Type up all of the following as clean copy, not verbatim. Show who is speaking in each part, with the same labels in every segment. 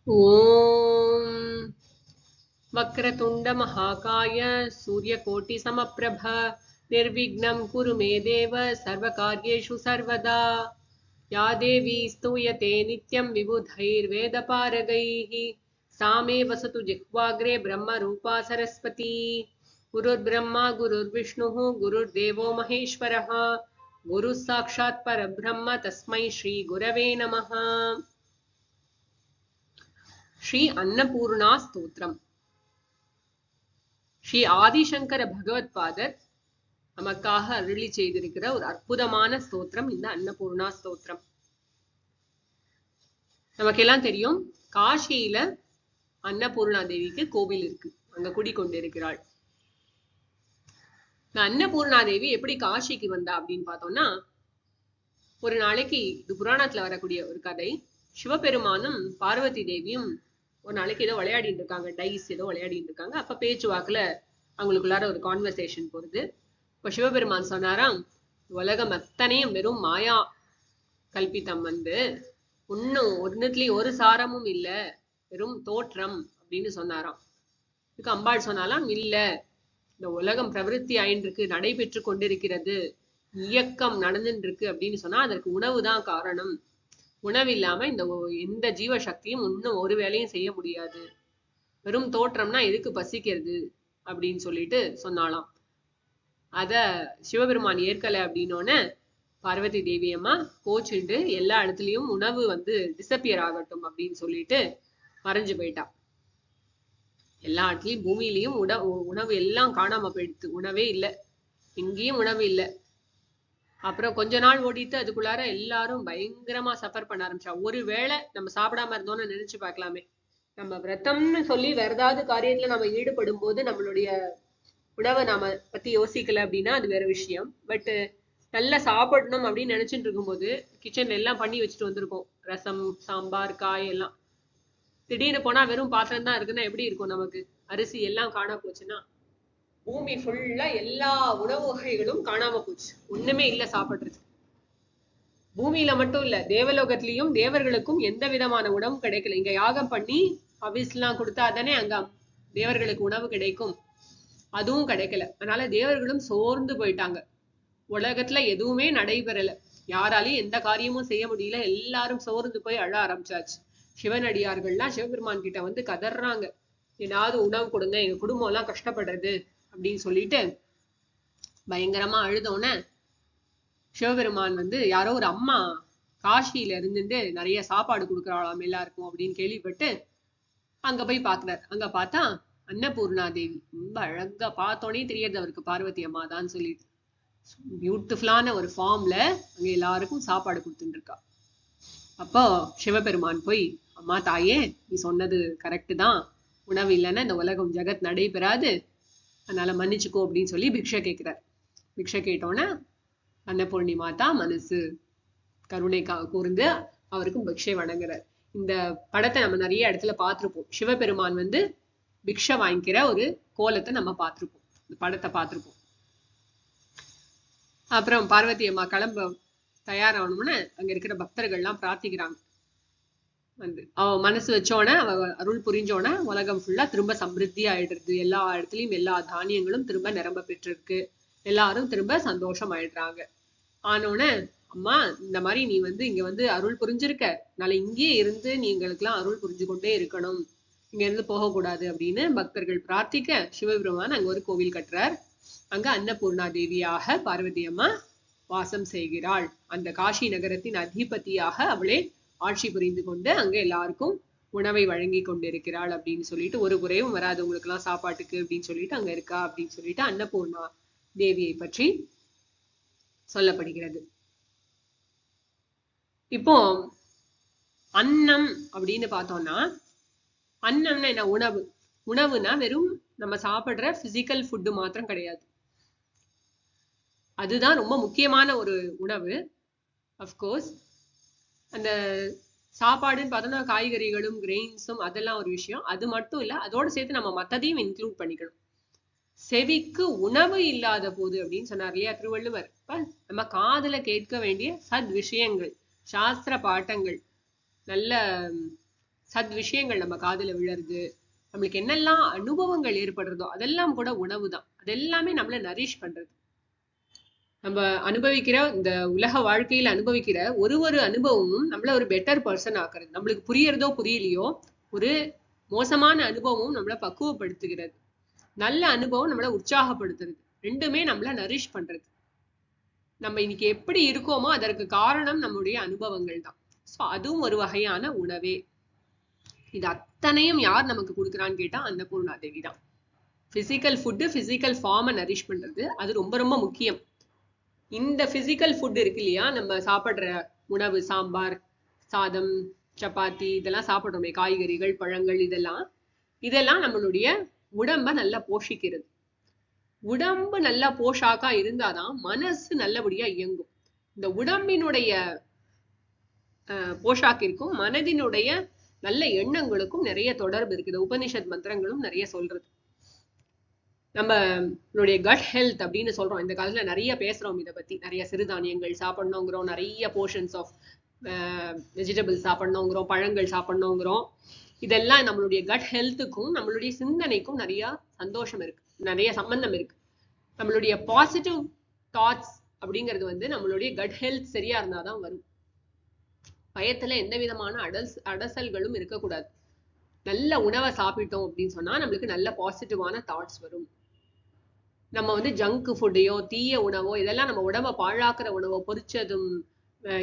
Speaker 1: ॐ वक्रतुण्डमहाकाय सूर्यकोटिसमप्रभ निर्विघ्नं कुरु मे देव सर्वकार्येषु सर्वदा या देवी स्तूयते नित्यं विबुधैर्वेदपारगैः सा मे वसतु जिह्वाग्रे ब्रह्मरूपा सरस्वती गुरुर्ब्रह्मा गुरुर्विष्णुः गुरुर्देवो महेश्वरः गुरुः साक्षात् परब्रह्म तस्मै श्रीगुरवे नमः। ஸ்ரீ அன்னபூர்ணா ஸ்தோத்திரம். ஸ்ரீ ஆதிசங்கர பகவத்பாதர் நமக்காக அருளி செய்திருக்கிற ஒரு அற்புதமான ஸ்தோத்திரம் இந்த அன்னபூர்ணா ஸ்தோத்திரம். நமக்கெல்லாம் தெரியும், காஷியில அன்னபூர்ணா தேவிக்கு கோவில் இருக்கு, அங்க குடிக்கொண்டிருக்கிறாள். இந்த அன்னபூர்ணா தேவி எப்படி காஷிக்கு வந்தா அப்படின்னு பார்த்தோம்னா, ஒரு நாளைக்கு இது புராணத்துல வரக்கூடிய ஒரு கதை. சிவபெருமானும் பார்வதி தேவியும் ஒரு நாளைக்கு ஏதோ விளையாடிட்டு இருக்காங்க, டைஸ் ஏதோ விளையாடிட்டு இருக்காங்க. அப்ப பேச்சு வாக்குல அவங்களுக்குள்ளார ஒரு கான்வர்சேஷன் போறது. இப்ப சிவபெருமான் சொன்னாராம், உலகம் அத்தனையும் வெறும் மாயா கல்பித்தம், இன்னும் ஒன்னுத்துலயும் ஒரு சாரமும் இல்ல, வெறும் தோற்றம் அப்படின்னு சொன்னாராம். இதுக்கு அம்பாள் சொன்னாலாம், இல்ல, இந்த உலகம் பிரவிற்த்தி ஆயின்னு இருக்கு, நடைபெற்று கொண்டிருக்கிறது, இயக்கம் நடந்துட்டு இருக்கு அப்படின்னு சொன்னா அதற்கு உணவுதான் காரணம். உணவு இல்லாம எந்த ஜீவ சக்தியும் இன்னும் ஒரு வேலையும் செய்ய முடியாது. வெறும் தோற்றம்னா எதுக்கு பசிக்கிறது அப்படின்னு சொல்லிட்டு சொன்னாலாம். அத சிவபெருமான் ஏற்கலை அப்படின்னோன்னு பார்வதி தேவியம்மா கோச்சுண்டு எல்லா இடத்துலயும் உணவு டிசப்பியர் ஆகட்டும் அப்படின்னு சொல்லிட்டு மறைஞ்சு போயிட்டா. எல்லா இடத்துலயும் பூமியிலையும் உணவு எல்லாம் காணாம போயிடுத்து. உணவே இல்லை, எங்கேயும் உணவு இல்லை. அப்புறம் கொஞ்ச நாள் ஓடிட்டு அதுக்குள்ளார எல்லாரும் பயங்கரமா சஃபர் பண்ண ஆரம்பிச்சா. ஒருவேளை நம்ம சாப்பிடாம இருந்தோம்னு நினைச்சு பார்க்கலாமே, நம்ம விரதம்னு சொல்லி வேற ஏதாவது காரியத்துல நம்ம ஈடுபடும் போது நம்மளுடைய உணவை நாம பத்தி யோசிக்கல அப்படின்னா அது வேற விஷயம். பட் நல்லா சாப்பிடணும் அப்படின்னு நினைச்சிட்டு இருக்கும்போது கிச்சன்ல எல்லாம் பண்ணி வச்சுட்டு வந்திருக்கோம், ரசம், சாம்பார், காய் எல்லாம். திடீர்னு போனா வெறும் பாத்திரம் தான் இருக்குன்னா எப்படி இருக்கும் நமக்கு? அரிசி எல்லாம் காணா போச்சுன்னா, பூமி ஃபுல்லா எல்லா உணவு வகைகளும் காணாம போச்சு, ஒண்ணுமே இல்ல சாப்பிடுறது. பூமியில மட்டும் இல்ல, தேவலோகத்திலையும் தேவர்களுக்கும் எந்த விதமான உணவும் கிடைக்கல. இங்க யாகம் பண்ணி அவிஸ்லாம் கொடுத்தா தானே அங்க தேவர்களுக்கு உணவு கிடைக்கும், அதுவும் கிடைக்கல. அதனால தேவர்களும் சோர்ந்து போயிட்டாங்க. உலகத்துல எதுவுமே நடைபெறல, யாராலையும் எந்த காரியமும் செய்ய முடியல. எல்லாரும் சோர்ந்து போய் அழ ஆரம்பிச்சாச்சு. சிவனடியார்கள்லாம் சிவபெருமான் கிட்ட கதறாங்க, ஏதாவது உணவு கொடுங்க, எங்க குடும்பம் எல்லாம் கஷ்டப்படுறது அப்படின்னு சொல்லிட்டு பயங்கரமா அழுதோன்னு சிவபெருமான் யாரோ ஒரு அம்மா காஷியில இருந்துட்டு நிறைய சாப்பாடு கொடுக்குறாளாம் எல்லாருக்கும் அப்படின்னு கேள்விப்பட்டு அங்க போய் பாக்குறாரு. அங்க பார்த்தா அன்னபூர்ணா தேவி ரொம்ப அழகா, பார்த்தோன்னே தெரியறது அவருக்கு பார்வதி அம்மா தான் சொல்லிட்டு, பியூட்டிஃபுல்லான ஒரு ஃபார்ம்ல அங்க எல்லாருக்கும் சாப்பாடு கொடுத்துட்டு இருக்கா. அப்போ சிவபெருமான் போய், அம்மா தாயே, நீ சொன்னது கரெக்டு தான், உணவு இல்லைன்னா இந்த உலகம் ஜெகத் நடைபெறாது, அதனால மன்னிச்சுக்கோ அப்படின்னு சொல்லி பிக்ஷை கேட்கிறார். பிக்ஷை கேட்டோன்னே அன்னபூர்ணி மாதா மனசு கருணை கூர்ந்து அவருக்கும் பிக்ஷை வழங்குறார். இந்த படத்தை நம்ம நிறைய இடத்துல பார்த்திருப்போம். சிவபெருமான் பிக்ஷை வாங்கிக்கிற ஒரு கோலத்தை நம்ம பார்த்திருப்போம், இந்த படத்தை பார்த்திருப்போம். அப்புறம் பார்வதி அம்மா கிளம்ப தயாராகணும்னு அங்க இருக்கிற பக்தர்கள்லாம் பிரார்த்திக்கிறாங்க. அவ மனசு வச்சோன்னே, அவ அருள் புரிஞ்சோன்னே உலகம் ஃபுல்லா திரும்ப சமிருத்தி ஆயிடுறது. எல்லா இடத்துலயும் எல்லா தானியங்களும் திரும்ப நிரம்ப பெற்றிருக்கு, எல்லாரும் திரும்ப சந்தோஷம் ஆயிடுறாங்க. ஆனோன்னு, அம்மா இந்த மாதிரி நீ இங்க அருள் புரிஞ்சிருக்க, அதனால இங்கேயே இருந்து நீ எங்களுக்கெல்லாம் அருள் புரிஞ்சு கொண்டே இருக்கணும், இங்க இருந்து போகக்கூடாது அப்படின்னு பக்தர்கள் பிரார்த்திக்க சிவபெருமான் அங்க ஒரு கோவில் கட்டுறார். அங்க அன்னபூர்ணா தேவியாக பார்வதி அம்மா வாசம் செய்கிறாள். அந்த காஷி நகரத்தின் அதிபதியாக அவளே ஆட்சி புரிந்து கொண்டு அங்க எல்லாருக்கும் உணவை வழங்கி கொண்டிருக்கிறாள் அப்படின்னு சொல்லிட்டு, ஒரு குறையும் வராது உங்களுக்கு எல்லாம் சாப்பாட்டுக்கு அப்படின்னு சொல்லிட்டு அங்க இருக்கா அப்படின்னு சொல்லிட்டு அன்னபூர்ணா தேவியை பற்றி சொல்லப்படுகிறது. இப்போ அன்னம் அப்படின்னு பார்த்தோம்னா, அன்னம்னா என்ன? உணவு. உணவுனா வெறும் நம்ம சாப்பிடுற பிசிக்கல் ஃபுட்டு மாத்திரம் கிடையாது, அதுதான் ரொம்ப முக்கியமான ஒரு உணவு. அஃப்கோர்ஸ் அந்த சாப்பாடுன்னு பார்த்தோம்னா காய்கறிகளும் கிரெயின்ஸும் அதெல்லாம் ஒரு விஷயம். அது மட்டும் இல்ல, அதோட சேர்த்து நம்ம மற்றதையும் இன்க்ளூட் பண்ணிக்கணும். செவிக்கு உணவு இல்லாத போது அப்படின்னு சொன்னார் இல்லையா திருவள்ளுவர். நம்ம காதுல கேட்க வேண்டிய சத் விஷயங்கள், சாஸ்திர பாட்டங்கள், நல்ல சத் விஷயங்கள் நம்ம காதுல விழறது, நம்மளுக்கு என்னெல்லாம் அனுபவங்கள் ஏற்படுறதோ அதெல்லாம் கூட உணவு தான். அதெல்லாமே நம்மள நரிஷ் பண்றது. நம்ம அனுபவிக்கிற இந்த உலக வாழ்க்கையில அனுபவிக்கிற ஒரு அனுபவமும் நம்மள ஒரு பெட்டர் பர்சன் ஆக்குறது. நம்மளுக்கு புரியறதோ புரியலையோ ஒரு மோசமான அனுபவமும் நம்மள பக்குவப்படுத்துகிறது. நல்ல அனுபவம் நம்மள உற்சாகப்படுத்துறது. ரெண்டுமே நம்மள நரிஷ் பண்றது. நம்ம இன்னைக்கு எப்படி இருக்கோமோ அதற்கு காரணம் நம்முடைய அனுபவங்கள் தான். சோ அதுவும் ஒரு வகையான உணவே. இது அத்தனையும் யார் நமக்கு கொடுக்குறான்னு கேட்டா அன்னபூர்ணா தேவி தான். பிசிக்கல் ஃபுட்டு, பிசிக்கல் ஃபார்மை நரிஷ் பண்றது அது ரொம்ப ரொம்ப முக்கியம். இந்த பிசிக்கல் ஃபுட் இருக்கு இல்லையா, நம்ம சாப்பிடுற உணவு, சாம்பார், சாதம், சப்பாத்தி, இதெல்லாம் சாப்பிடுறோமே, காய்கறிகள், பழங்கள், இதெல்லாம் நம்மளுடைய உடம்ப நல்லா போஷிக்கிறது. உடம்பு நல்லா போஷாக்கா இருந்தாதான் மனசு நல்லபடியா இயங்கும். இந்த உடம்பினுடைய போஷாக்கிற்கும் மனதினுடைய நல்ல எண்ணங்களுக்கும் நிறைய தொடர்பு இருக்குது. உபனிஷத் மந்திரங்களும் நிறைய சொல்றது. நம்மளுடைய கட் ஹெல்த் அப்படின்னு சொல்றோம். இந்த காலத்துல நிறைய பேசுறோம் இதை பத்தி. நிறைய சிறுதானியங்கள் சாப்பிடணுங்கிறோம், நிறைய போர்ஷன்ஸ் ஆஃப் வெஜிடபிள்ஸ் சாப்பிடணுங்கிறோம், பழங்கள் சாப்பிடணுங்கிறோம். இதெல்லாம் நம்மளுடைய கட் ஹெல்த்துக்கும் நம்மளுடைய சிந்தனைக்கும் நிறைய சந்தோஷம் இருக்கு, நிறைய சம்பந்தம் இருக்கு. நம்மளுடைய பாசிட்டிவ் தாட்ஸ் அப்படிங்கிறது நம்மளுடைய கட் ஹெல்த் சரியா இருந்தாதான் வரும். பயத்துல எந்த விதமான அடசல்களும் இருக்கக்கூடாது. நல்ல உணவை சாப்பிட்டோம் அப்படின்னு சொன்னா நம்மளுக்கு நல்ல பாசிட்டிவான தாட்ஸ் வரும். நம்ம ஜங்க் ஃபுட்டையோ தீய உணவோ இதெல்லாம் நம்ம உடம்ப பாழாக்குற உணவோ, பொரிச்சதும்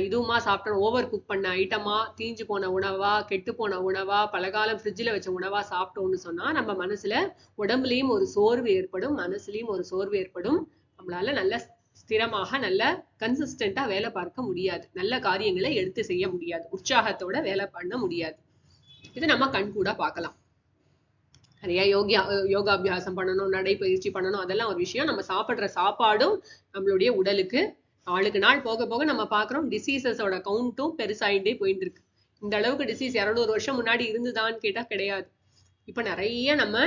Speaker 1: இதுவுமா சாப்பிட்டோம், ஓவர் குக் பண்ண ஐட்டமா, தீஞ்சு போன உணவா, கெட்டு போன உணவா, பலகாலம் ஃப்ரிட்ஜில் வச்ச உணவா சாப்பிட்டோம்னு சொன்னா நம்ம மனசுல உடம்புலயும் ஒரு சோர்வு ஏற்படும், மனசுலயும் ஒரு சோர்வு ஏற்படும். நம்மளால நல்ல ஸ்திரமாக நல்ல கன்சிஸ்டண்டா வேலை பார்க்க முடியாது, நல்ல காரியங்களை எடுத்து செய்ய முடியாது, உற்சாகத்தோட வேலை பண்ண முடியாது. இது நம்ம கண் கூட பார்க்கலாம். நிறைய யோகாபியாசம் பண்ணணும், நடைப்பயிற்சி பண்ணணும், அதெல்லாம் ஒரு விஷயம். நம்ம சாப்பிடுற சாப்பாடும் நம்மளுடைய உடலுக்கு நாளுக்கு நாள் போக போக நம்ம பாக்குறோம் டிசீசஸோட கவுண்ட்டும் பெருசாயிட்டே போயிட்டு இருக்கு. இந்த அளவுக்கு டிசீஸ் 200 வருஷம் முன்னாடி இருந்துதான்னு கேட்டா கிடையாது. இப்ப நிறைய நம்ம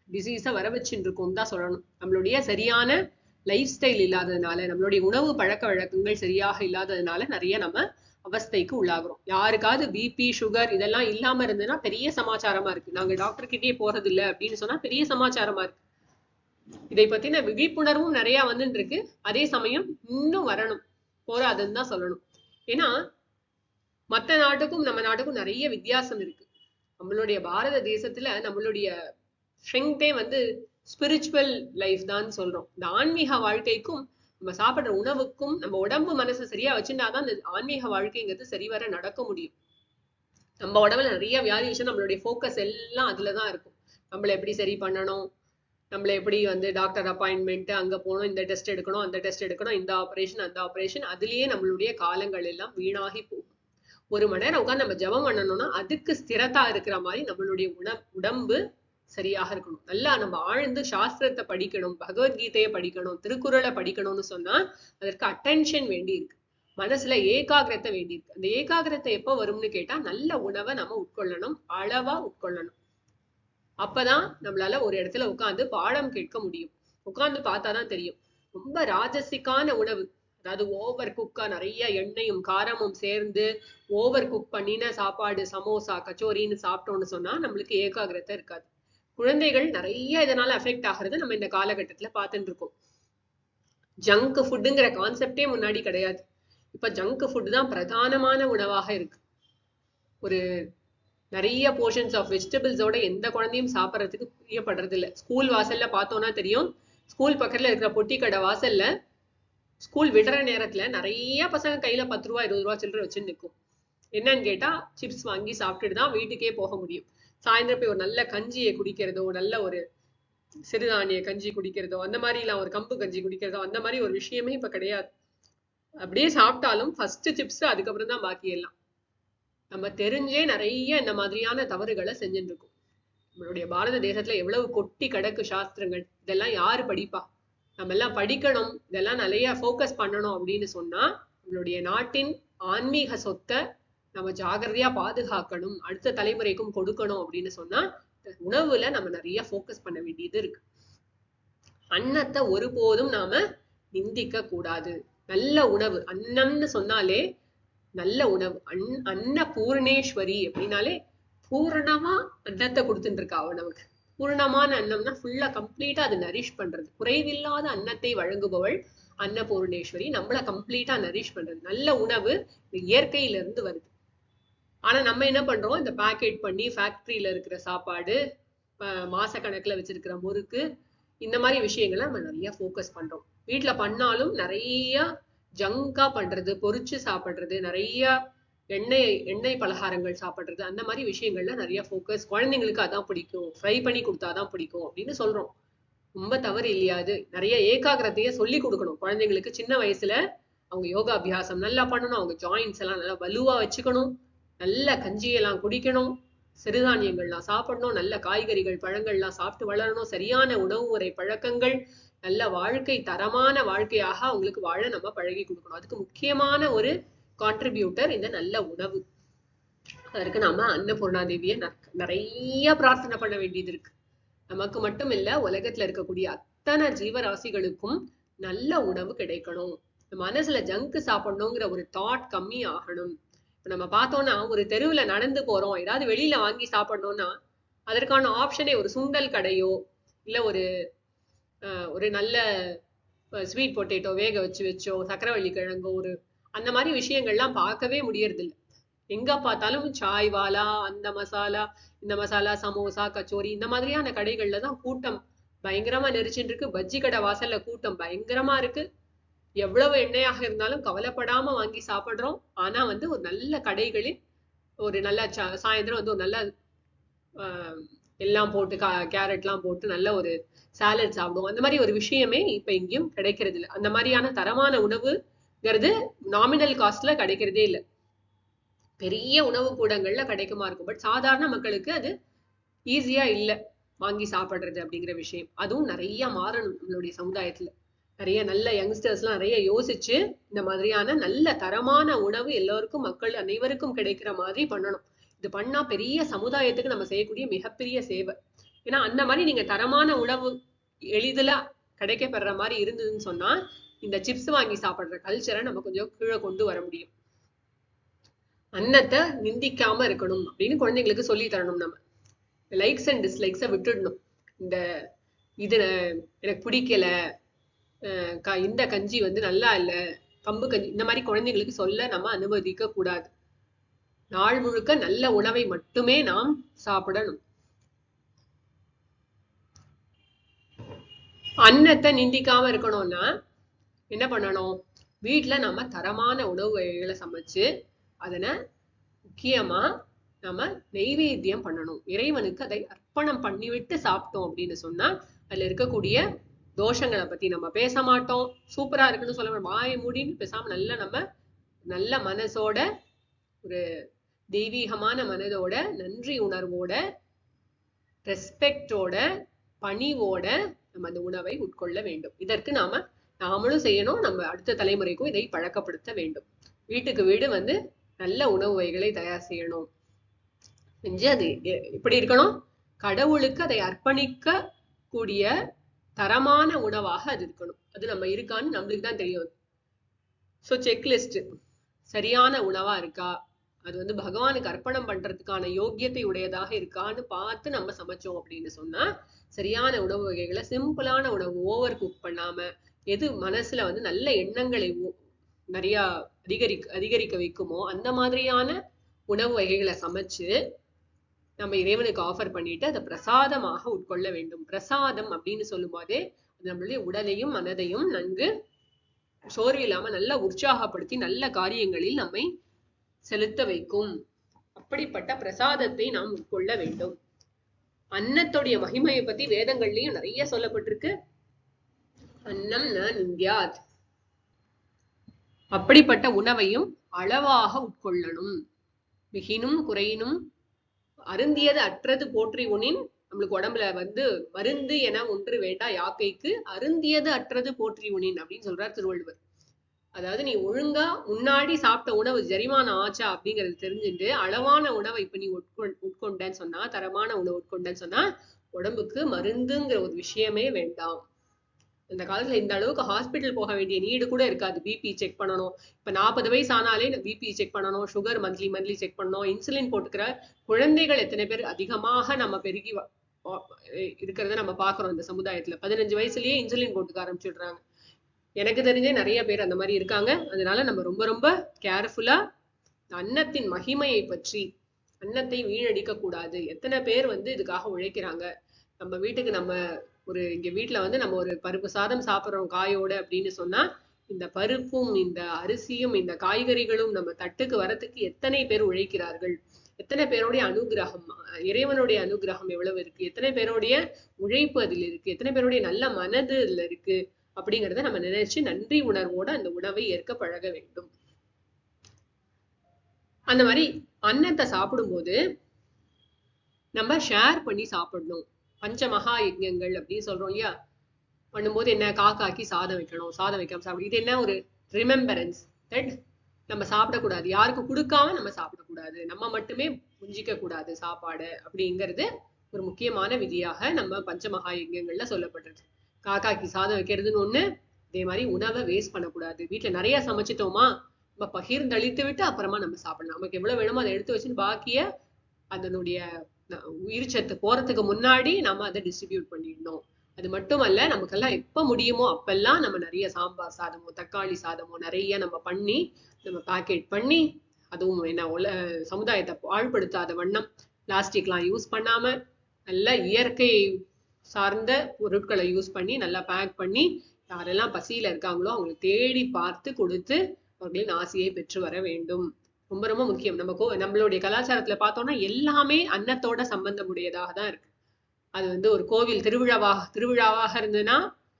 Speaker 1: டிசீஸ வர வச்சுட்டு இருக்கோம் தான் சொல்லணும். நம்மளுடைய சரியான லைஃப் ஸ்டைல் இல்லாததுனால, நம்மளுடைய உணவு பழக்க வழக்கங்கள் சரியாக இல்லாததுனால நிறைய நம்ம அவஸ்தைக்கு உள்ளாகிறோம். யாருக்காவது பிபி, சுகர் இதெல்லாம் இல்லாம இருந்ததுன்னா பெரிய சமாச்சாரமா இருக்கு. நாங்க டாக்டர் கிட்டே போறது இல்லை அப்படின்னு சொன்னா பெரிய சமாச்சாரமா இருக்கு. இதை பத்தின விழிப்புணர்வும் நிறைய வந்துட்டு இருக்கு. அதே சமயம் இன்னும் வரணும், போராதுன்னு தான் சொல்லணும். ஏன்னா மற்ற நாட்டுக்கும் நம்ம நாட்டுக்கும் நிறைய வித்தியாசம் இருக்கு. நம்மளுடைய பாரத தேசத்துல நம்மளுடைய ஸ்ட்ரெங்தே ஸ்பிரிச்சுவல் லைஃப் தான் சொல்றோம். இந்த ஆன்மீக வாழ்க்கைக்கும் நம்ம சாப்பிடுற உணவுக்கும் நம்ம உடம்பு மனசு சரியா வச்சுட்டாதான் இந்த ஆன்மீக வாழ்க்கைங்கிறது சரிவர நடக்க முடியும். நம்ம உடம்புல நிறைய வியாதி விஷயம், நம்மளுடைய ஃபோக்கஸ் எல்லாம் அதுலதான் இருக்கும். நம்மளை எப்படி சரி பண்ணணும், நம்மளை எப்படி டாக்டர் அப்பாயின்மெண்ட், அங்க போகணும், இந்த டெஸ்ட் எடுக்கணும், அந்த டெஸ்ட் எடுக்கணும், இந்த ஆப்ரேஷன் அந்த ஆப்ரேஷன், அதுலயே நம்மளுடைய காலங்கள் எல்லாம் வீணாகி போகும். 1 மணி நேரம் உட்காந்து நம்ம ஜபம் பண்ணணும்னா அதுக்கு ஸ்திரத்தா இருக்கிற மாதிரி நம்மளுடைய உடம்பு சரியாக இருக்கணும். நல்லா நம்ம ஆழ்ந்து சாஸ்திரத்தை படிக்கணும், பகவத்கீதையை படிக்கணும், திருக்குறளை படிக்கணும்னு சொன்னா அதற்கு அட்டென்ஷன் வேண்டி இருக்கு, மனசுல ஏகாகிரத்தை வேண்டி இருக்கு. அந்த ஏகாகிரத்தை எப்ப வரும்னு கேட்டா நல்ல உணவை நம்ம உட்கொள்ளணும், அளவா உட்கொள்ளணும். அப்பதான் நம்மளால ஒரு இடத்துல உட்காந்து பாடம் கேட்க முடியும். உட்கார்ந்து பார்த்தாதான் தெரியும். ரொம்ப ராஜசிக்கான உணவு, அதாவது ஓவர் குக்கா நிறைய எண்ணெயும் காரமும் சேர்ந்து ஓவர் குக் பண்ணின சாப்பாடு, சமோசா, கச்சோரின்னு சாப்பிட்டோம்னு சொன்னா நம்மளுக்கு ஏகாகிரத்தை இருக்காது. குழந்தைகள் நிறைய இதனால அஃபெக்ட் ஆகிறது நம்ம இந்த காலகட்டத்துல பார்த்துட்டு இருக்கோம். ஜங்க் ஃபுட்டுங்கிற கான்செப்டே முன்னாடி கிடையாது. இப்ப ஜங்க் ஃபுட் தான் பிரதானமான உணவாக இருக்கு. ஒரு நிறைய போர்ஷன்ஸ் ஆஃப் வெஜிடபிள்ஸோட எந்த குழந்தையும் சாப்பிட்றதுக்கு பிரியப்படுறது இல்லை. ஸ்கூல் வாசல்ல பார்த்தோம்னா தெரியும், ஸ்கூல் பக்கத்துல இருக்கிற பொட்டி கடை வாசல்ல ஸ்கூல் விடுற நேரத்துல நிறைய பசங்க கையில 10 ரூபா 20 ரூபா சில்லறை வச்சு நிற்கும். என்னன்னு கேட்டா சிப்ஸ் வாங்கி சாப்பிட்டுட்டு தான் வீட்டுக்கே போக முடியும். சாயந்தரம் போய் ஒரு நல்ல கஞ்சியை குடிக்கிறதோ, நல்ல ஒரு சிறுதானிய கஞ்சி குடிக்கிறதோ, அந்த மாதிரி இல்ல ஒரு கம்பு கஞ்சி குடிக்கிறதோ, அந்த மாதிரி ஒரு விஷயமே இப்ப கிடையாது. அப்படியே சாப்பிட்டாலும் ஃபர்ஸ்ட் சிப்ஸ், அதுக்கப்புறம் தான் பாக்கி எல்லாம். நம்ம தெரிஞ்சே நிறைய இந்த மாதிரியான தவறுகளை செஞ்சுட்டு இருக்கோம். நம்மளுடைய பாரத தேசத்துல எவ்வளவு கொட்டி கிடக்கு சாஸ்திரங்கள், இதெல்லாம் யாரு படிப்பா? நம்ம எல்லாம் படிக்கணும், இதெல்லாம் நிறைய ஃபோக்கஸ் பண்ணணும் அப்படின்னு சொன்னா நம்மளுடைய நாட்டின் ஆன்மீக சொத்தை நம்ம ஜாகிரதையா பாதுகாக்கணும், அடுத்த தலைமுறைக்கும் கொடுக்கணும் அப்படின்னு சொன்னா உணவுல நம்ம நிறைய ஃபோக்கஸ் பண்ண வேண்டியது இருக்கு. அன்னத்தை ஒருபோதும் நாம நிந்திக்க கூடாது. நல்ல உணவு, அன்னம்னு சொன்னாலே நல்ல உணவு, அன்னபூர்ணேஸ்வரி அப்படின்னாலே பூரணமா அன்னத்தை கொடுத்துட்டு இருக்கா அவ நமக்கு. பூரணமான அன்னம்னா ஃபுல்லா கம்ப்ளீட்டா அது நரிஷ் பண்றது. குறைவில்லாத அன்னத்தை வழங்குபவள் அன்னபூர்ணேஸ்வரி. நம்மள கம்ப்ளீட்டா நரிஷ் பண்றது. நல்ல உணவு இயற்கையில இருந்து வருது. ஆனா நம்ம என்ன பண்றோம், இந்த பேக்கெட் பண்ணி ஃபேக்டரியில இருக்கிற சாப்பாடு, மாச கணக்குல வச்சிருக்கிற முறுக்கு, இந்த மாதிரி விஷயங்களை நம்ம நிறைய ஃபோக்கஸ் பண்றோம். வீட்டுல பண்ணாலும் நிறைய ஜங்கா பண்றது, பொரிச்சு சாப்பிடுறது, நிறைய எண்ணெய் பலகாரங்கள் சாப்பிடுறது, அந்த மாதிரி விஷயங்கள்ல நிறைய ஃபோக்கஸ். குழந்தைங்களுக்கு அதான் பிடிக்கும், ஃப்ரை பண்ணி கொடுத்தாதான் பிடிக்கும் அப்படின்னு சொல்றோம். ரொம்ப தவறு இல்லையா அது? நிறைய ஏகாகிரதைய சொல்லி கொடுக்கணும் குழந்தைங்களுக்கு. சின்ன வயசுல அவங்க யோகா அபியாசம் நல்லா பண்ணணும், அவங்க ஜாயின்ஸ் எல்லாம் நல்லா வலுவா வச்சுக்கணும், நல்ல கஞ்சியெல்லாம் குடிக்கணும், சிறுதானியங்கள்லாம் சாப்பிடணும், நல்ல காய்கறிகள் பழங்கள்லாம் சாப்பிட்டு வளரணும், சரியான உணவு முறை பழக்கங்கள், நல்ல வாழ்க்கை, தரமான வாழ்க்கையாக அவங்களுக்கு வாழ நம்ம பழகி கொடுக்கணும். அதுக்கு முக்கியமான ஒரு கான்ட்ரிபியூட்டர் இந்த நல்ல உணவு. அதற்கு நாம அன்னபூர்ணா தேவியை நிறைய பிரார்த்தனை பண்ண வேண்டியது இருக்கு. நமக்கு மட்டும் இல்ல, உலகத்துல இருக்கக்கூடிய அத்தனை ஜீவராசிகளுக்கும் நல்ல உணவு கிடைக்கணும். மனசுல ஜங்க் சாப்பிடணுங்கிற ஒரு தாட் கம்மி ஆகணும். இப்ப நம்ம பார்த்தோம்னா ஒரு தெருவுல நடந்து போறோம், ஏதாவது வெளியில வாங்கி சாப்பிடணும்னா அதற்கான ஆப்ஷனே ஒரு சுண்டல் கடையோ இல்ல ஒரு நல்ல ஸ்வீட் பொட்டேட்டோ வேக வச்சோ, சக்கரவள்ளி கிழங்கோ, அந்த மாதிரி விஷயங்கள்லாம் பார்க்கவே முடியறது இல்லை. எங்க பார்த்தாலும் சாய் வாலா, அந்த மசாலா, இந்த மசாலா, சமோசா, கச்சோரி, இந்த மாதிரியான கடைகள்ல தான் கூட்டம் பயங்கரமா நெரிச்சுட்டு இருக்கு. பஜ்ஜி கடை வாசல்ல கூட்டம் பயங்கரமா இருக்கு. எவ்வளவு எண்ணெயாக இருந்தாலும் கவலைப்படாம வாங்கி சாப்பிடுறோம். ஆனா ஒரு நல்ல கடைகளில் ஒரு நல்ல சாயந்தரம் ஒரு நல்ல எல்லாம் போட்டு கேரட் எல்லாம் போட்டு நல்ல ஒரு சாலட் சாப்பிடுவோம். அந்த மாதிரி ஒரு விஷயமே இப்ப எங்கேயும் கிடைக்கிறது இல்லை. அந்த மாதிரியான தரமான உணவுங்கிறது நாமினல் காஸ்ட்ல கிடைக்கிறதே இல்லை. பெரிய உணவு கூடங்கள்ல கிடைக்குமா இருக்கும், பட் சாதாரண மக்களுக்கு அது ஈஸியா இல்லை வாங்கி சாப்பிடுறது அப்படிங்கிற விஷயம். அதுவும் நிறைய மாறணும் நம்மளுடைய சமுதாயத்துல. நிறைய நல்ல யங்ஸ்டர்ஸ் எல்லாம் நிறைய யோசிச்சு இந்த மாதிரியான நல்ல தரமான உணவு எல்லோருக்கும், மக்கள் அனைவருக்கும் கிடைக்கிற மாதிரி பண்ணணும். இது பண்ணா பெரிய சமுதாயத்துக்கு நம்ம செய்யக்கூடிய மிகப்பெரிய சேவை. ஏன்னா அந்த மாதிரி நீங்க தரமான உணவு எளிதில கிடைக்கப்படுற மாதிரி இருந்ததுன்னு சொன்னா இந்த சிப்ஸ் வாங்கி சாப்பிடுற கல்ச்சரை நம்ம கொஞ்சம் கீழே கொண்டு வர முடியும். அன்னத்தை நிந்திக்காம இருக்கணும் அப்படின்னு குழந்தைங்களுக்கு சொல்லி தரணும். நம்ம லைக்ஸ் அண்ட் டிஸ்லைக்ஸை விட்டுடணும். இது எனக்கு பிடிக்கல, இந்த கஞ்சி நல்லா இல்லை, கம்பு கஞ்சி, இந்த மாதிரி குழந்தைங்களுக்கு சொல்ல நம்ம அனுமதிக்க கூடாது. நாள் முழுக்க நல்ல உணவை மட்டுமே நாம் சாப்பிடணும். அன்னத்தை நிந்திக்காம இருக்கணும்னா என்ன பண்ணணும்? வீட்டுல நம்ம தரமான உணவு வகைகளை சமைச்சு அதனை முக்கியமா நம்ம நெய்வேத்தியம் பண்ணணும். இறைவனுக்கு அதை அர்ப்பணம் பண்ணிவிட்டு சாப்பிட்டோம் அப்படின்னு சொன்னா அதுல இருக்கக்கூடிய தோஷங்களை பத்தி நம்ம பேச மாட்டோம். சூப்பரா இருக்குன்னு சொல்ல வாயை மூடின்னு பேசாம நம்ம நல்ல மனசோட, ஒரு தெய்வீகமான மனதோட, நன்றி உணர்வோட, ரெஸ்பெக்டோட, பணிவோட நம்ம அந்த உணவை உட்கொள்ள வேண்டும். இதற்கு நாமளும் செய்யணும், நம்ம அடுத்த தலைமுறைக்கும் இதை பழக்கப்படுத்த வேண்டும். வீட்டுக்கு வீடு நல்ல உணவு வகைகளை தயார் செய்யணும். செஞ்சு அது எப்படி இருக்கணும்? கடவுளுக்கு அதை அர்ப்பணிக்க கூடிய தரமான உணவாக அது இருக்கணும். அது நம்ம இருக்கான்னு நம்மளுக்கு தான் தெரியும். ஸோ செக்லிஸ்ட் சரியான உணவா இருக்கா, அது பகவானுக்கு அர்ப்பணம் பண்றதுக்கான யோக்கியத்தை உடையதாக இருக்கான்னு பார்த்து நம்ம சமைச்சோம் அப்படின்னு சொன்னா சரியான உணவு வகைகளை, சிம்பிளான உணவு, ஓவர் குக் பண்ணாம, எது மனசுல நல்ல எண்ணங்களை நிறைய அதிகரிக்க வைக்குமோ அந்த மாதிரியான உணவு வகைகளை சமைச்சு நம்ம இறைவனுக்கு ஆஃபர் பண்ணிட்டு அதை பிரசாதமாக உட்கொள்ள வேண்டும். பிரசாதம் அப்படின்னு சொல்லும் போதே நம்மளுடைய உடலையும் மனதையும் நன்கு சோர்வு இல்லாம நல்லா உற்சாகப்படுத்தி நல்ல காரியங்களில் நம்மை செலுத்த வைக்கும். அப்படிப்பட்ட பிரசாதத்தை நாம் உட்கொள்ள வேண்டும். அன்னத்துடைய மகிமையை பத்தி வேதங்கள்லயும் நிறைய சொல்லப்பட்டிருக்கு. அன்னம் ந நிந்த்யாத். அப்படிப்பட்ட உணவையும் அளவாக உட்கொள்ளணும். மிகினும் குறையினும் அருந்தியது அற்றது போற்றி உனின். நம்மளுக்கு உடம்புல மருந்து என ஒன்று வேண்டா யாக்கைக்கு, அருந்தியது அற்றது போற்றி உனின் அப்படின்னு சொல்றார் திருவள்ளுவர். அதாவது நீ ஒழுங்கா முன்னாடி சாப்பிட்ட உணவு ஜெரிமானம் ஆச்சா அப்படிங்கிறது தெரிஞ்சுட்டு அளவான உணவை இப்ப நீ உட்கொண்டேன்னு சொன்னா, தரமான உணவு உட்கொண்டேன்னு சொன்னா உடம்புக்கு மருந்துங்கிற ஒரு விஷயமே வேண்டாம். இந்த காலத்துல இந்த அளவுக்கு ஹாஸ்பிட்டல் போக வேண்டிய நீடு கூட இருக்காது. பிபி செக் பண்ணணும். இப்ப 40 வயசு ஆனாலே பிபி செக் பண்ணணும், சுகர் மந்த்லி செக் பண்ணணும், இன்சுலின் போட்டுக்கிற குழந்தைகள் எத்தனை பேர் அதிகமாக நம்ம பெருகி இருக்கிறத நம்ம பாக்குறோம் இந்த சமுதாயத்துல. 15 வயசுலயே இன்சுலின் போட்டுக்க ஆரம்பிச்சுடுறாங்க. எனக்கு தெரிஞ்சே நிறைய பேர் அந்த மாதிரி இருக்காங்க. அதனால நம்ம ரொம்ப ரொம்ப கேர்ஃபுல்லா அன்னத்தின் மகிமையை பற்றி, அன்னத்தை வீணடிக்க கூடாது. எத்தனை பேர் இதுக்காக உழைக்கிறாங்க. நம்ம வீட்டுக்கு நம்ம இங்க வீட்டுல நம்ம ஒரு பருப்பு சாதம் சாப்பிடுறோம் காயோட அப்படின்னு சொன்னா, இந்த பருப்பும் இந்த அரிசியும் இந்த காய்கறிகளும் நம்ம தட்டுக்கு வரத்துக்கு எத்தனை பேர் உழைக்கிறார்கள், எத்தனை பேருடைய அனுகிரகம், இறைவனுடைய அனுகிரகம் எவ்வளவு இருக்கு, எத்தனை பேருடைய உழைப்பு அதில் இருக்கு, எத்தனை பேருடைய நல்ல மனது அதுல இருக்கு அப்படிங்கிறத நம்ம நினைச்சு நன்றி உணர்வோட அந்த உணவை ஏற்க பழக வேண்டும். அந்த மாதிரி அன்னத்தை சாப்பிடும்போது நம்ம ஷேர் பண்ணி சாப்பிடணும். பஞ்ச மகா யஜ்ஞங்கள் அப்படின்னு சொல்றோம் இல்லையா, பண்ணும்போது என்ன, காக்காக்கி சாதம் வைக்கணும், சாதம் வைக்காம சாப்பிடும். இது என்ன ஒரு ரிமெம்பரன்ஸ் தட் நம்ம சாப்பிடக்கூடாது, யாருக்கும் கொடுக்காம நம்ம சாப்பிடக்கூடாது, நம்ம மட்டுமே புஞ்சிக்க கூடாது சாப்பாடு அப்படிங்கிறது ஒரு முக்கியமான விதியாக நம்ம பஞ்சமகா யஜ்ஞங்கள்ல சொல்லப்பட்டிருக்கு. காக்காக்கி சாதம் வைக்கிறதுன்னு ஒண்ணு, அதே மாதிரி உணவை வேஸ்ட் பண்ணக்கூடாது. வீட்டுல நிறைய சமைச்சிட்டோமா நம்ம பகிர்ந்தளித்து விட்டு அப்புறமா நம்ம சாப்பிடலாம். நமக்கு எவ்வளவு வேணுமோ அதை எடுத்து வச்சுன்னு பாக்கிய அதனுடைய உயிர் சத்து போறதுக்கு முன்னாடி நம்ம அதை டிஸ்ட்ரிபியூட் பண்ணிடணும். அது மட்டுமல்ல, நமக்கெல்லாம் எப்ப முடியுமோ அப்பெல்லாம் நம்ம நிறைய சாம்பார் சாதமோ தக்காளி சாதமோ நிறைய நம்ம பண்ணி நம்ம பேக்கெட் பண்ணி, அதுவும் என்ன சமுதாயத்தை பாழ்படுத்தாத வண்ணம் பிளாஸ்டிக்லாம் யூஸ் பண்ணாம நல்ல இயற்கை சார்ந்த பொருட்களை யூஸ் பண்ணி நல்லா பேக் பண்ணி யாரெல்லாம் பசியில இருக்காங்களோ அவங்களுக்கு தேடி பார்த்து கொடுத்து அவர்களின் ஆசையை பெற்று வர வேண்டும். ரொம்ப ரொம்ப முக்கியம். நம்மளுடைய கலாச்சாரத்துல பார்த்தோம்னா எல்லாமே அன்னத்தோட சம்பந்தமுடையதாக தான் இருக்கு. அது ஒரு கோவில் திருவிழாவாக இருந்ததுன்னா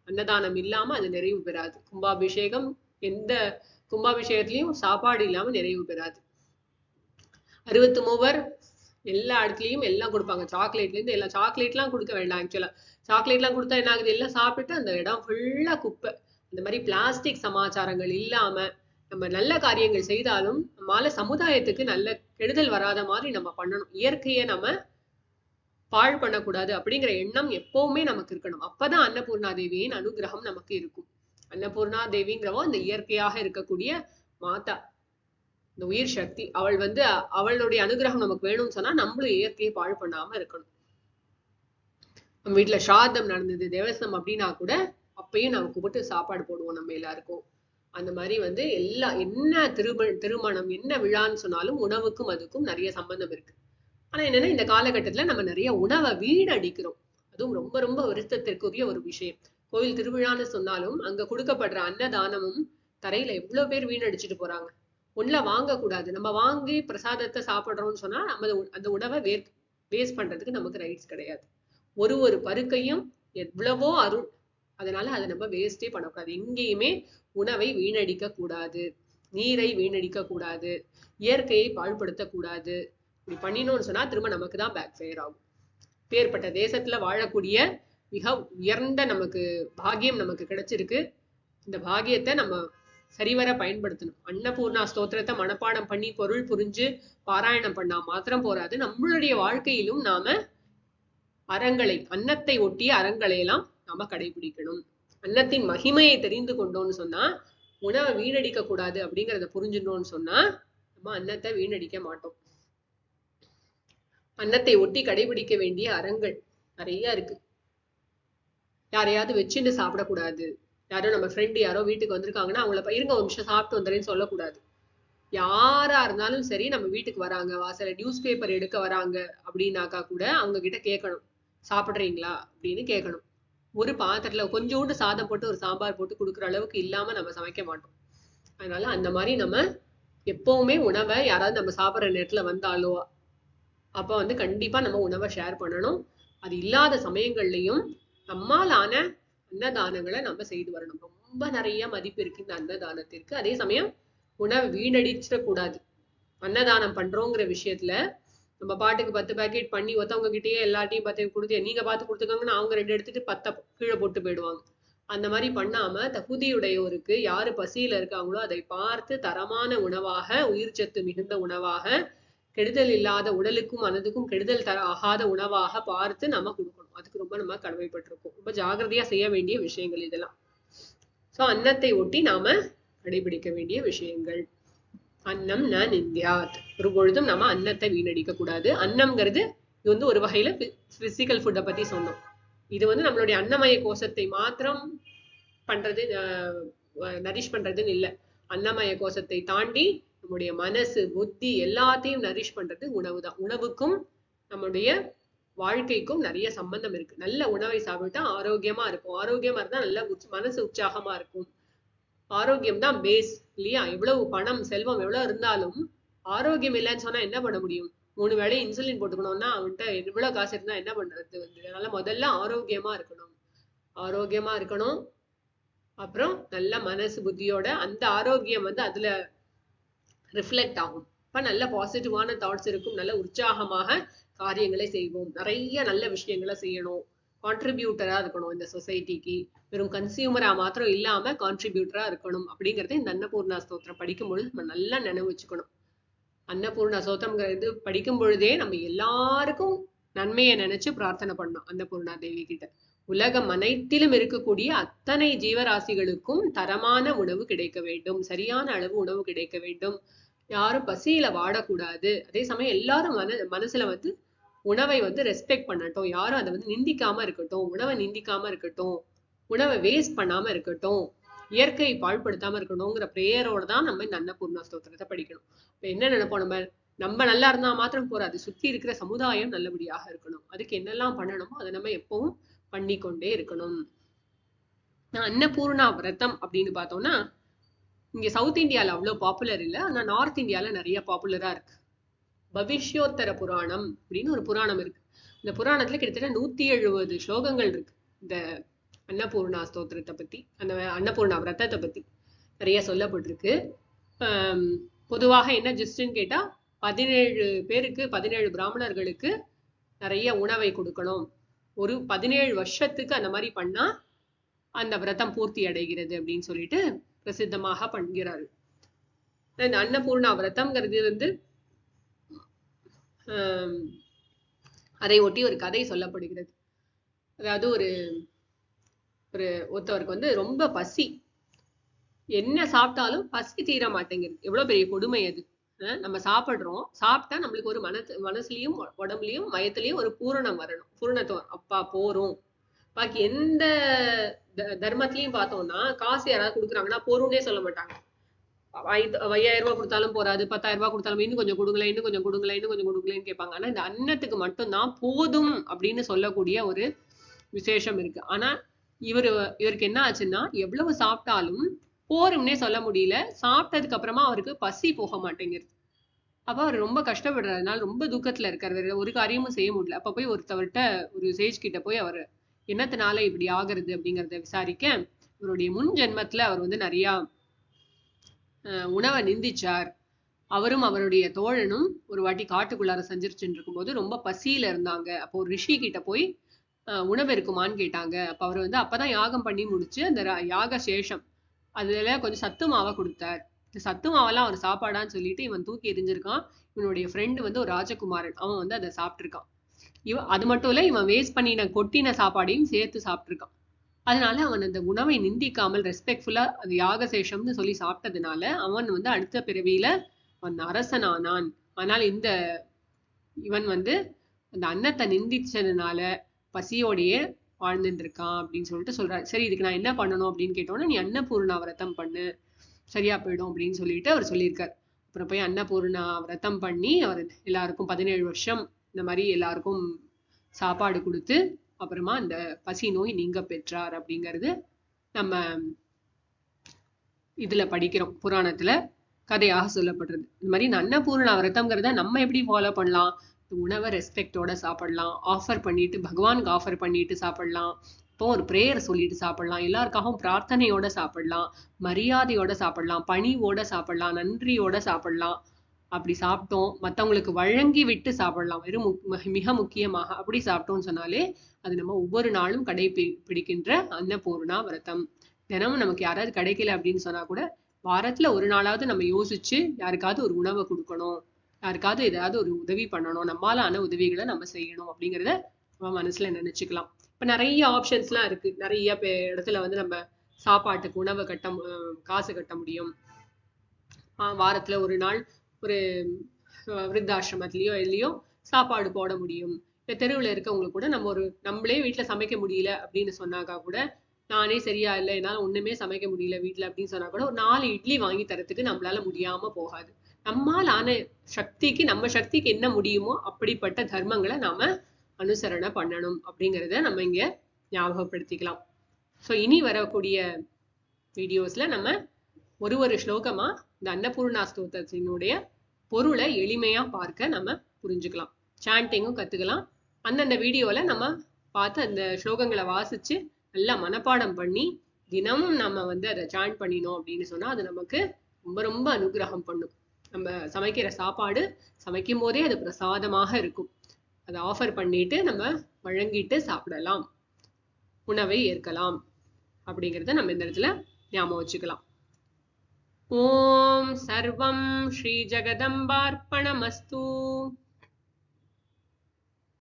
Speaker 1: அன்னதானம் இல்லாம அது நிறைவு பெறாது. கும்பாபிஷேகம், எந்த கும்பாபிஷேகத்திலையும் சாப்பாடு இல்லாம நிறைவு பெறாது. 63 எல்லா இடத்துலயும் எல்லாம் கொடுப்பாங்க. சாக்லேட்ல இருந்து எல்லாம். சாக்லேட்லாம் கொடுக்க வேண்டாம். ஆக்சுவலா சாக்லேட்லாம் கொடுத்தா என்ன ஆகுது, எல்லாம் சாப்பிட்டு அந்த இடம் ஃபுல்லா குப்பை. இந்த மாதிரி பிளாஸ்டிக் சமாச்சாரங்கள் இல்லாம நம்ம நல்ல காரியங்கள் செய்தாலும் நம்மால சமுதாயத்துக்கு நல்ல கெடுதல் வராத மாதிரி நம்ம பண்ணணும். இயற்கையை நம்ம பாழ் பண்ணக்கூடாது அப்படிங்கிற எண்ணம் எப்பவுமே நமக்கு இருக்கணும். அப்பதான் அன்னபூர்ணா தேவியின் அனுகிரகம் நமக்கு இருக்கும். அன்னபூர்ணா தேவிங்கிறவோ அந்த இயற்கையாக இருக்கக்கூடிய மாதா, இந்த உயிர் சக்தி. அவள் அவளுடைய அனுகிரகம் நமக்கு வேணும்னு சொன்னா நம்மளும் இயற்கையை பாழ் பண்ணாம இருக்கணும். நம்ம வீட்டுல சாதம் நடந்தது, தேவசனம் அப்படின்னா கூட அப்பயும் நம்ம கூப்பிட்டு சாப்பாடு போடுவோம் நம்ம எல்லாருக்கும். அந்த மாதிரி என்ன திருமணம் என்ன விழான்னு சொன்னாலும் உணவுக்கும் அதுக்கும் நிறைய சம்பந்தம் இருக்கு. ஆனா என்னன்னா, இந்த காலகட்டத்துல நம்ம நிறைய உணவை வீணடிக்கிறோம். அதுவும் ரொம்ப ரொம்ப வருத்தத்திற்குரிய ஒரு விஷயம். கோவில் திருவிழான்னு சொன்னாலும் அங்க கொடுக்கப்படுற அன்னதானமும் தரையில எவ்வளவு பேர் வீணடிச்சுட்டு போறாங்க. ஒண்ணுல வாங்கக்கூடாது. நம்ம வாங்கி பிரசாதத்தை சாப்பிடுறோம்னு சொன்னா நம்ம அந்த உணவை வேஸ்ட் பண்றதுக்கு நமக்கு ரைட்ஸ் கிடையாது. ஒரு பருக்கையும் எவ்வளவோ அருள். அதனால அதை நம்ம வேஸ்டே பண்ணக்கூடாது. எங்கேயுமே உணவை வீணடிக்க கூடாது, நீரை வீணடிக்க கூடாது, இயற்கையை பாழ்படுத்த கூடாது. இப்படி பண்ணினோம்னு சொன்னா திரும்ப நமக்கு தான் பேக் ஃபயர் ஆகும். பேர்பட்ட தேசத்துல வாழக்கூடிய மிக உயர்ந்த நமக்கு பாக்கியம் நமக்கு கிடைச்சிருக்கு. இந்த பாக்கியத்தை நம்ம சரிவர பயன்படுத்தணும். அன்னபூர்ணா ஸ்தோத்திரத்தை மனப்பாடம் பண்ணி பொருள் புரிஞ்சு பாராயணம் பண்ணா மாத்திரம் போராது. நம்மளுடைய வாழ்க்கையிலும் நாம அறங்களை, அன்னத்தை ஒட்டிய அறங்களை எல்லாம் நாம கடைபிடிக்கணும். அன்னத்தின் மகிமையை தெரிந்து கொண்டோம்னு சொன்னா, உணவை வீணடிக்க கூடாது அப்படிங்கிறத புரிஞ்சுட்டோம்னு சொன்னா நம்ம அன்னத்தை வீணடிக்க மாட்டோம். அன்னத்தை ஒட்டி கடைபிடிக்க வேண்டிய அறங்கள் நிறைய இருக்கு. யாரையாவது வச்சுட்டு சாப்பிடக்கூடாது. யாரோ நம்ம ஃப்ரெண்டு யாரோ வீட்டுக்கு வந்திருக்காங்கன்னா அவங்கள இருங்க ஒரு நிமிஷம் சாப்பிட்டு வந்துறேன்னு சொல்லக்கூடாது. யாரா இருந்தாலும் சரி, நம்ம வீட்டுக்கு வராங்க, வாசல்ல நியூஸ் பேப்பர் எடுக்க வராங்க அப்படின்னாக்கா கூட அவங்க கிட்ட கேட்கணும், சாப்பிடுறீங்களா அப்படின்னு கேட்கணும். ஒரு பாத்திரத்துல கொஞ்சோண்டு சாதம் போட்டு ஒரு சாம்பார் போட்டு கொடுக்குற அளவுக்கு இல்லாம நம்ம சமைக்க மாட்டோம். அதனால அந்த மாதிரி நம்ம எப்பவுமே உணவை யாராவது நம்ம சாப்பிட்ற நேரத்துல வந்தாலோ அப்ப கண்டிப்பா நம்ம உணவை ஷேர் பண்ணணும். அது இல்லாத சமயங்கள்லயும் நம்மாலான அன்னதானங்களை நம்ம செய்து வரணும். ரொம்ப நிறைய மதிப்பு இருக்கு இந்த அன்னதானத்திற்கு. அதே சமயம் உணவை வீணடிச்சிடக்கூடாது. அன்னதானம் பண்றோங்கிற விஷயத்துல நம்ம பாட்டுக்கு 10 பேக்கெட் பண்ணி ஒருத்தவங்க கிட்டேயே எல்லாத்தையும் 10 கொடுத்து நீங்க பார்த்து கொடுத்துக்காங்கன்னா அவங்க 2 எடுத்துட்டு 10 கீழே போட்டு போயிடுவாங்க. அந்த மாதிரி பண்ணாம தகுதியுடையோருக்கு யாரு பசியில இருக்காங்களோ அதை பார்த்து தரமான உணவாக, உயிர் சத்து மிகுந்த உணவாக, கெடுதல் இல்லாத, உடலுக்கும் மனதுக்கும் கெடுதல் ஆகாத உணவாக பார்த்து நம்ம கொடுக்கணும். அதுக்கு ரொம்ப நம்ம கடமைப்பட்டிருக்கோம். ரொம்ப ஜாகிரதையா செய்ய வேண்டிய விஷயங்கள் இதெல்லாம். சோ அன்னத்தை ஒட்டி நாம கடைபிடிக்க வேண்டிய விஷயங்கள். அன்னம் ந நிந்தியாத். ஒரு பொழுதும் நம்ம அன்னத்தை வீணடிக்க கூடாது. அன்னம்ங்கிறது இது வந்து ஒரு வகையில பிசிக்கல் ஃபுட்டை பத்தி சொன்னோம். இது வந்து நம்மளுடைய அன்னமய கோஷத்தை மாத்திரம் பண்றது, நரிஷ் பண்றதுன்னு இல்லை. அன்னமய கோஷத்தை தாண்டி நம்முடைய மனசு புத்தி எல்லாத்தையும் நரிஷ் பண்றது உணவு தான். உணவுக்கும் நம்முடைய வாழ்க்கைக்கும் நிறைய சம்பந்தம் இருக்கு. நல்ல உணவை சாப்பிட்டா ஆரோக்கியமா இருக்கும். ஆரோக்கியமா இருந்தா நல்ல மனசு உற்சாகமா இருக்கும். ஆரோக்கியம் தான் பேஸ் இல்லையா? எவ்வளவு பணம் செல்வம் எவ்வளவு இருந்தாலும் ஆரோக்கியம் இல்லைன்னு சொன்னா என்ன பண்ண முடியும்? 3 வேளை இன்சுலின் போட்டுக்கணும்னா அவன்கிட்ட எவ்வளவு காசு இருந்தா என்ன பண்றது வந்து? அதனால முதல்ல ஆரோக்கியமா இருக்கணும். ஆரோக்கியமா இருக்கணும். அப்புறம் நல்ல மனசு புத்தியோட அந்த ஆரோக்கியம் வந்து அதுல ரிஃப்ளெக்ட் ஆகும். இப்ப நல்ல பாசிட்டிவான தாட்ஸ் இருக்கும். நல்ல உற்சாகமாக காரியங்களை செய்வோம். நிறைய நல்ல விஷயங்களை செய்யணும். கான்ட்ரிபியூட்டரா இருக்கணும் இந்த சொசைட்டிக்கு. வெறும் கன்சியூமரா மாத்திரம் இல்லாம கான்ட்ரிபியூட்டரா இருக்கணும் அப்படிங்கறத இந்த அன்னபூர்ணா ஸ்தோத்திரம் படிக்கும்பொழுது நம்ம நல்லா நினைவு வச்சுக்கணும். அன்னபூர்ணா ஸ்தோத்திரம்ங்கிறது படிக்கும் பொழுதே நம்ம எல்லாருக்கும் நன்மையை நினைச்சு பிரார்த்தனை பண்ணோம் அன்னபூர்ணா தேவி கிட்ட. உலகம் அனைத்திலும் இருக்கக்கூடிய அத்தனை ஜீவராசிகளுக்கும் தரமான உணவு கிடைக்க வேண்டும். சரியான அளவு உணவு கிடைக்க வேண்டும். யாரும் பசியில வாடக்கூடாது. அதே சமயம் எல்லாரும் மனசுல வந்து உணவை வந்து ரெஸ்பெக்ட் பண்ணட்டும். யாரும் அதை வந்து நிந்திக்காம இருக்கட்டும். உணவை நிந்திக்காம இருக்கட்டும். உணவை வேஸ்ட் பண்ணாம இருக்கட்டும். இயற்கையை பாழ்படுத்தாம இருக்கணுங்கிற பிரேயரோட தான் நம்ம இந்த அன்னபூர்ணா ஸ்தோத்திரத்தை படிக்கணும். இப்ப என்ன நினைப்போம், நம்ம நல்லா இருந்தா மாத்திரம் போறாது. சுத்தி இருக்கிற சமுதாயம் நல்லபடியாக இருக்கணும். அதுக்கு என்னெல்லாம் பண்ணணுமோ அதை நம்ம எப்பவும் பண்ணிக்கொண்டே இருக்கணும். அன்னபூர்ணா விரதம் அப்படின்னு பார்த்தோம்னா இங்க சவுத் இந்தியால அவ்வளவு பாப்புலர் இல்லை. ஆனா நார்த் இந்தியால நிறைய பாப்புலரா இருக்கு. பவிஷ்யோத்தர புராணம் அப்படின்னு ஒரு புராணம் இருக்கு. இந்த புராணத்துல கிட்டத்தட்ட 170 ஸ்லோகங்கள் இருக்கு. இந்த அன்னபூர்ணா ஸ்தோத்திரத்தை பத்தி, அந்த அன்னபூர்ணா விரதத்தை பத்தி நிறைய சொல்லப்பட்டிருக்கு. பொதுவாக என்ன ஜஸ்ட்ன்னு கேட்டா 17 பேருக்கு 17 பிராமணர்களுக்கு நிறைய உணவை கொடுக்கணும். ஒரு 17 வருஷத்துக்கு அந்த மாதிரி பண்ணா அந்த விரதம் பூர்த்தி அடைகிறது அப்படின்னு சொல்லிட்டு பிரசித்தமாக பண்ணுகிறாரு. இந்த அன்னபூர்ணா விரதம்ங்கிறது வந்து அதை ஒட்டி ஒரு கதை சொல்லப்படுகிறது. அதாவது ஒருத்தவருக்கு வந்து ரொம்ப பசி, என்ன சாப்பிட்டாலும் பசி தீர மாட்டேங்குது. எவ்வளவு பெரிய கொடுமை அது. நம்ம சாப்பிடுறோம், சாப்பிட்டா நம்மளுக்கு ஒரு மனசுலயும் உடம்புலயும் வயத்துலயும் ஒரு பூரணம் வரணும். பூரணத்துவம் அப்பா போறோம். பாக்கி எந்த தர்மத்திலையும் பார்த்தோம்னா காசு யாராவது கொடுக்குறாங்கன்னா போறோம்னே சொல்ல மாட்டாங்க. 5000 ரூபாய் கொடுத்தாலும் போறாது, 10,000 ரூபாய் கொடுத்தாலும் இன்னும் கொஞ்சம் கொடுங்களேன், இன்னும் கொஞ்சம் கொடுங்களேன், இன்னும் கொஞ்சம் கொடுங்களேன்னு கேட்பாங்க. ஆனா இந்த அன்னத்துக்கு மட்டும்தான் போதும் அப்படின்னு சொல்லக்கூடிய ஒரு விசேஷம் இருக்கு. ஆனா இவருக்கு என்ன ஆச்சுன்னா எவ்வளவு சாப்பிட்டாலும் போரும்னே சொல்ல முடியல. சாப்பிட்டதுக்கு அப்புறமா அவருக்கு பசி போக மாட்டேங்குது. அப்ப அவர் ரொம்ப கஷ்டப்படுறதுனால ரொம்ப துக்கத்துல இருக்காரு. ஒரு காரியமும் செய்ய முடியல. அப்ப போய் ஒருத்தவர்கிட்ட ஒரு சேஜ் கிட்ட போய் அவர் என்னத்தினால இப்படி ஆகுறது அப்படிங்கறத விசாரிக்க, அவருடைய முன் ஜென்மத்துல அவர் வந்து நிறைய உணவை நிந்திச்சார். அவரும் அவருடைய தோழனும் ஒரு வாட்டி காட்டுக்குள்ளார சஞ்சரிச்சுட்டு இருக்கும்போது ரொம்ப பசியில இருந்தாங்க. அப்போ ஒரு ரிஷி கிட்ட போய் உணவு இருக்குமான்னு கேட்டாங்க. அப்ப அவர் வந்து அப்பதான் யாகம் பண்ணி முடிச்சு அந்த யாக சேஷம் அதுல கொஞ்சம் சத்து மாவை கொடுத்தார். இந்த சத்து மாவெல்லாம் அவர் சாப்பாடான்னு சொல்லிட்டு இவன் தூக்கி எரிஞ்சிருக்கான். இவனுடைய ஃப்ரெண்டு வந்து ஒரு ராஜகுமாரன், அவன் வந்து அதை சாப்பிட்டுருக்கான். அது மட்டும் இல்ல, இவன் வேஸ்ட் பண்ணின கொட்டின சாப்பாடையும் சேர்த்து சாப்பிட்டுருக்கான். அதனால அவன் அந்த உணவை நிந்திக்காமல் ரெஸ்பெக்ட்ஃபுல்லா அது யாகசேஷம்னு சொல்லி சாப்பிட்டதுனால அவன் வந்து அடுத்த பிறவியில அந்த அரசனானான். ஆனால் இவன் வந்து அந்த அன்னத்தை நிந்திச்சதுனால பசியோடையே வாழ்ந்துட்டு இருக்கான் அப்படின்னு சொல்லிட்டு சொல்றாரு. சரி, இதுக்கு நான் என்ன பண்ணணும் அப்படின்னு கேட்டோன்னா, நீ அன்னபூர்ணா விரதம் பண்ணு, சரியா போயிடும் அப்படின்னு சொல்லிட்டு அவர் சொல்லியிருக்காரு. அப்புறம் போய் அன்னபூர்ணா விரதம் பண்ணி அவர் எல்லாருக்கும் 17 வருஷம் இந்த மாதிரி எல்லாருக்கும் சாப்பாடு கொடுத்து அப்புறமா அந்த பசி நோய் நீங்க பெற்றார் அப்படிங்கிறது நம்ம இதுல படிக்கிறோம். புராணத்துல கதையாக சொல்லப்படுறது. இந்த மாதிரி அன்னபூர்ணா விரதம்ங்கிறத நம்ம எப்படி ஃபாலோ பண்ணலாம்? உணவை ரெஸ்பெக்டோட சாப்பிடலாம். ஆஃபர் பண்ணிட்டு பகவானுக்கு ஆஃபர் பண்ணிட்டு சாப்பிடலாம். இப்போ ஒரு பிரேயர் சொல்லிட்டு சாப்பிடலாம். எல்லாருக்காகவும் பிரார்த்தனையோட சாப்பிடலாம். மரியாதையோட சாப்பிடலாம். பணிவோட சாப்பிடலாம். நன்றியோட சாப்பிடலாம். அப்படி சாப்பிட்டோம் மற்றவங்களுக்கு வழங்கி விட்டு சாப்பிடலாம். வெறும் மிக முக்கியமாக அப்படி சாப்பிட்டோம்னு சொன்னாலே அது நம்ம ஒவ்வொரு நாளும் பிடிக்கின்ற அன்னபூர்ணா விரதம். தினமும் நமக்கு யாராவது கிடைக்கல அப்படின்னு சொன்னா கூட வாரத்துல ஒரு நாளாவது நம்ம யோசிச்சு யாருக்காவது ஒரு உணவை கொடுக்கணும், யாருக்காவது ஏதாவது ஒரு உதவி பண்ணணும், நம்மளான உதவிகளை நம்ம செய்யணும் அப்படிங்கிறத நம்ம மனசுல நினைச்சுக்கலாம். இப்ப நிறைய ஆப்ஷன்ஸ் எல்லாம் இருக்கு. நிறைய இடத்துல வந்து நம்ம சாப்பாட்டுக்கு உணவு காசு கட்ட முடியும். வாரத்துல ஒரு நாள் ஒரு விருத்தாசிரமத்திலயோ இல்லையோ சாப்பாடு போட முடியும். இந்த தெருவுல இருக்கவங்களுக்கு கூட நம்மளே வீட்டுல சமைக்க முடியல அப்படின்னு சொன்னாக்கா கூட, நானே சரியா இல்லை, என்னால ஒண்ணுமே சமைக்க முடியல வீட்டுல அப்படின்னு சொன்னா கூட, ஒரு 4 இட்லி வாங்கி தரத்துக்கு நம்மளால முடியாம போகாது. நம்ம சக்திக்கு என்ன முடியுமோ அப்படிப்பட்ட தர்மங்களை நாம அனுசரணை பண்ணணும் அப்படிங்கிறத நம்ம இங்க ஞாபகப்படுத்திக்கலாம். சோ இனி வரக்கூடிய வீடியோஸ்ல நம்ம ஒரு ஸ்லோகமா இந்த அன்னபூர்ணா ஸ்தோத்திரத்தினுடைய பொருளை எளிமையா பார்க்க நம்ம புரிஞ்சுக்கலாம். சாண்டிங்கும் கத்துக்கலாம். அந்தந்த வீடியோல நம்ம பார்த்து அந்த ஸ்லோகங்களை வாசிச்சு நல்லா மனப்பாடம் பண்ணி தினமும் நம்ம அதை சாண்ட் பண்ணினோம் அப்படின்னு சொன்னா அது நமக்கு ரொம்ப ரொம்ப அனுகிரகம் பண்ணும். நம்ம சமைக்கிற சாப்பாடு சமைக்கும் போதே அது பிரசாதமாக இருக்கும். அதை ஆஃபர் பண்ணிட்டு நம்ம வழங்கிட்டு சாப்பிடலாம், உணவை ஏற்கலாம் அப்படிங்கிறத நம்ம இந்த இடத்துல ஞாபகம் வச்சுக்கலாம். ஓம் சர்வம் ஸ்ரீ ஜெகதம்பார்ப்பணமஸ்து.